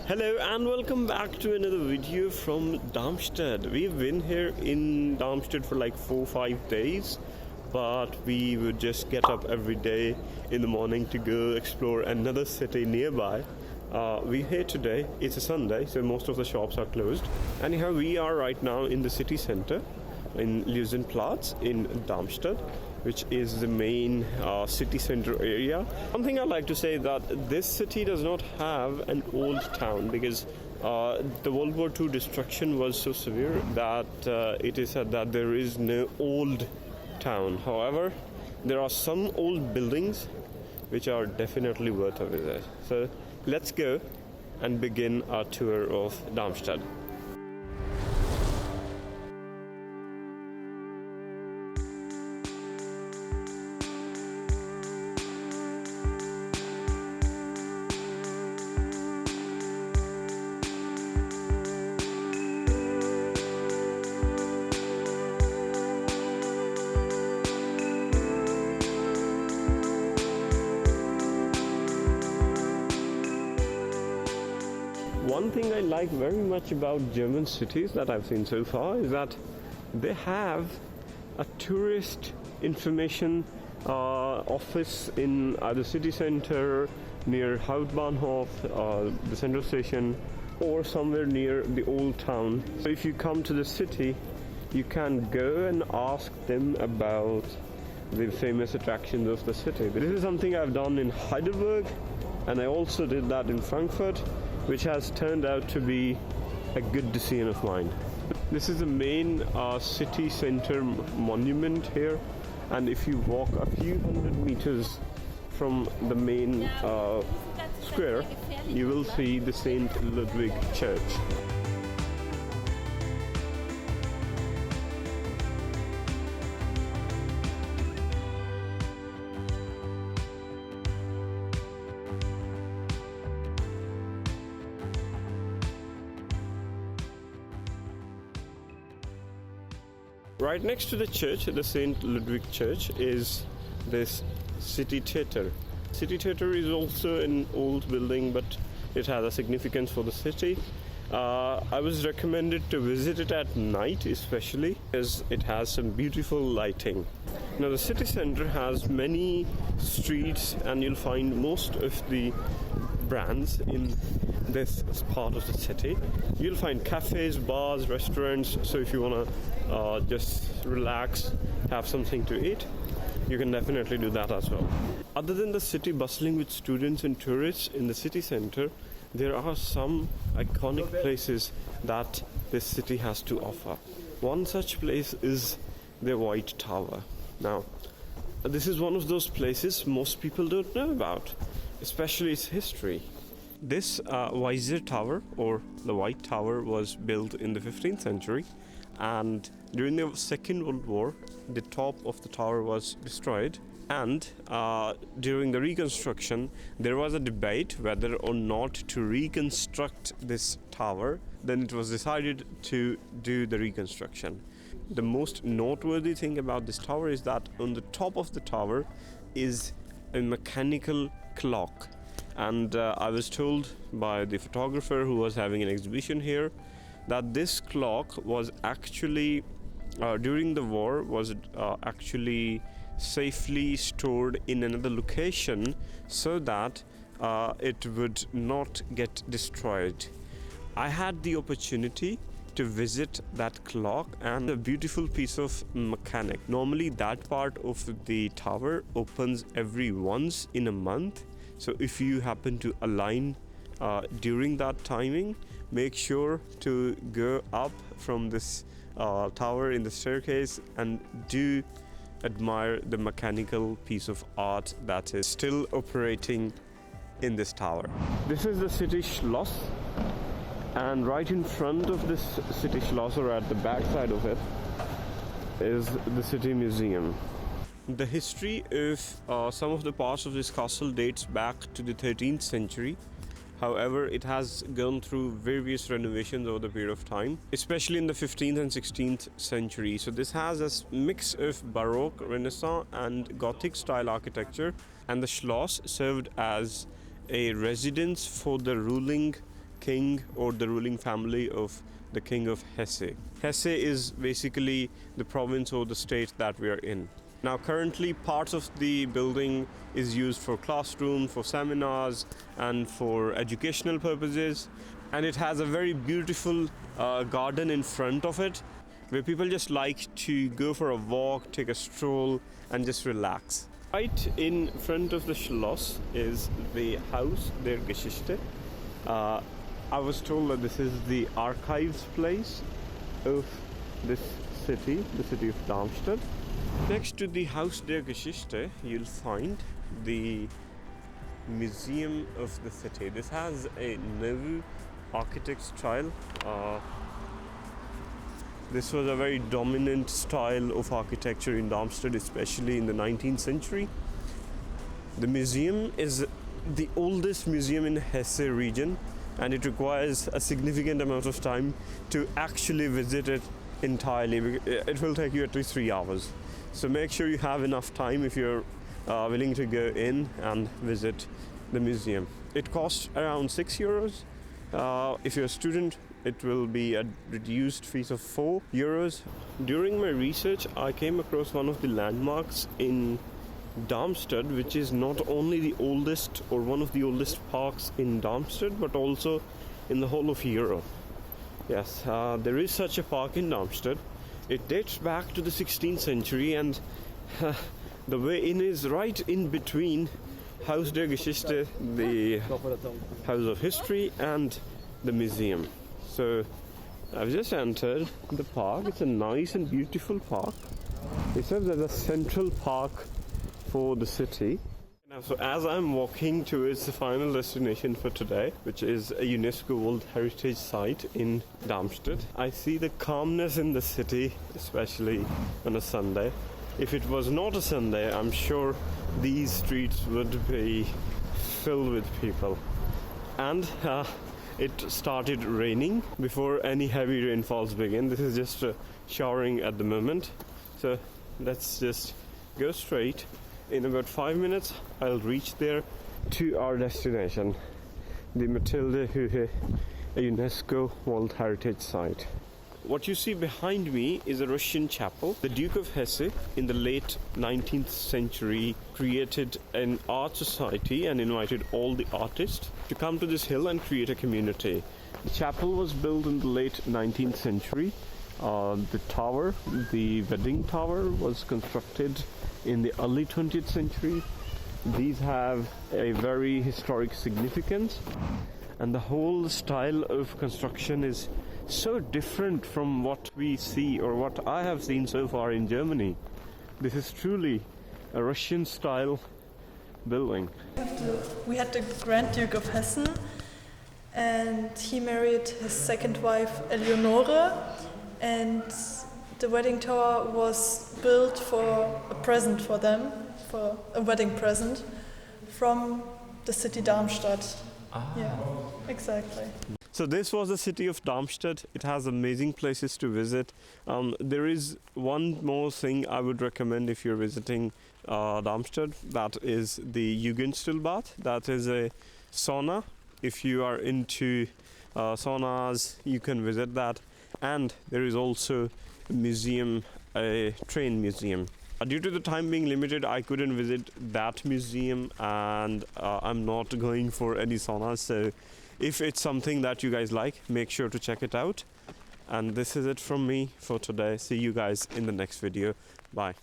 Hello and welcome back to another video from Darmstadt. We've been here in Darmstadt for like 4-5 days, but we would just get up every day in the morning to go explore another city nearby. We're here today. It's a Sunday, so most of the shops are closed. Anyhow, we are right now in the city center in Platz in Darmstadt, which is the main city center area. One thing I'd like to say that this city does not have an old town because the World War II destruction was so severe that it is said that there is no old town. However, there are some old buildings which are definitely worth a visit. So let's go and begin our tour of Darmstadt. One thing I like very much about German cities that I've seen so far is that they have a tourist information office in either city center, near Hauptbahnhof, the central station, or somewhere near the old town. So if you come to the city, you can go and ask them about the famous attractions of the city. This is something I've done in Heidelberg, and I also did that in Frankfurt, which has turned out to be a good decision of mine. This is the main city center monument here, and if you walk a few hundred meters from the main square, you will see the St. Ludwig Church. Right next to the church, the St. Ludwig Church, is this city theatre. City theatre is also an old building, but it has a significance for the city. I was recommended to visit it at night, especially because it has some beautiful lighting. Now, the city center has many streets, and you'll find most of the brands in this part of the city. You'll find cafes, bars, restaurants, so if you want to just relax, have something to eat, you can definitely do that as well. Other than the city bustling with students and tourists in the city center, there are some iconic places that this city has to offer. One such place is the White Tower. Now, this is one of those places most people don't know about, especially its history. This Weiser Tower, or the White Tower, was built in the 15th century, and during the Second World War, the top of the tower was destroyed, and during the reconstruction, there was a debate whether or not to reconstruct this tower. Then it was decided to do the reconstruction. The most noteworthy thing about this tower is that on the top of the tower is a mechanical clock. And I was told by the photographer who was having an exhibition here that this clock was actually, during the war, was actually safely stored in another location so that it would not get destroyed. I had the opportunity to visit that clock, and a beautiful piece of mechanic. Normally that part of the tower opens every once in a month. So if you happen to align during that timing, make sure to go up from this tower in the staircase and do admire the mechanical piece of art that is still operating in this tower. This is the city Schloss, and right in front of this city Schloss, or at the back side of it, is the city museum. The history of some of the parts of this castle dates back to the 13th century. However, it has gone through various renovations over the period of time, especially in the 15th and 16th century. So this has a mix of Baroque, Renaissance and Gothic style architecture, and the Schloss served as a residence for the ruling king or the ruling family of the king of Hesse. Hesse is basically the province or the state that we are in. Now currently parts of the building is used for classroom, for seminars and for educational purposes, and it has a very beautiful garden in front of it where people just like to go for a walk, take a stroll and just relax. Right in front of the Schloss is the Haus der Geschichte. I was told that this is the archives place of this city, the city of Darmstadt. Next to the Haus der Geschichte, you'll find the Museum of the City. This has a Nouveau architect style. This was a very dominant style of architecture in Darmstadt, especially in the 19th century. The museum is the oldest museum in Hesse region, and it requires a significant amount of time to actually visit it entirely. It will take you at least 3 hours. So make sure you have enough time if you're willing to go in and visit the museum. It costs around €6. If you're a student, it will be a reduced fees of €4. During my research, I came across one of the landmarks in Darmstadt, which is not only the oldest or one of the oldest parks in Darmstadt, but also in the whole of Europe. Yes, there is such a park in Darmstadt. It dates back to the 16th century, and the way in is right in between Haus der Geschichte, the House of History, and the museum. So I've just entered the park. It's a nice and beautiful park. It serves as a central park for the city. Now, so as I'm walking towards the final destination for today, which is a UNESCO World Heritage Site in Darmstadt, I see the calmness in the city, especially on a Sunday. If it was not a Sunday, I'm sure these streets would be filled with people. And it started raining before any heavy rainfalls begin. This is just showering at the moment. So let's just go straight. In about 5 minutes, I'll reach there to our destination, the Mathilde Höhe, a UNESCO World Heritage Site. What you see behind me is a Russian chapel. The Duke of Hesse, in the late 19th century, created an art society and invited all the artists to come to this hill and create a community. The chapel was built in the late 19th century. The tower, the wedding tower, was constructed in the early 20th century. These have a very historic significance, and the whole style of construction is so different from what we see or what I have seen so far in Germany. This is truly a Russian style building. We had the Grand Duke of Hessen, and he married his second wife Eleonore, and the wedding tower was built for a present for them, for a wedding present from the city Darmstadt. Yeah, exactly. So this was the city of Darmstadt. It has amazing places to visit. There is one more thing I would recommend if you're visiting Darmstadt. That is the Jugendstilbad. That is a sauna. If you are into saunas, you can visit that. And there is also a museum, a train museum. Due to the time being limited, I couldn't visit that museum, and I'm not going for any saunas. So if it's something that you guys like, make sure to check it out. And this is it from me for today. See you guys in the next video. Bye.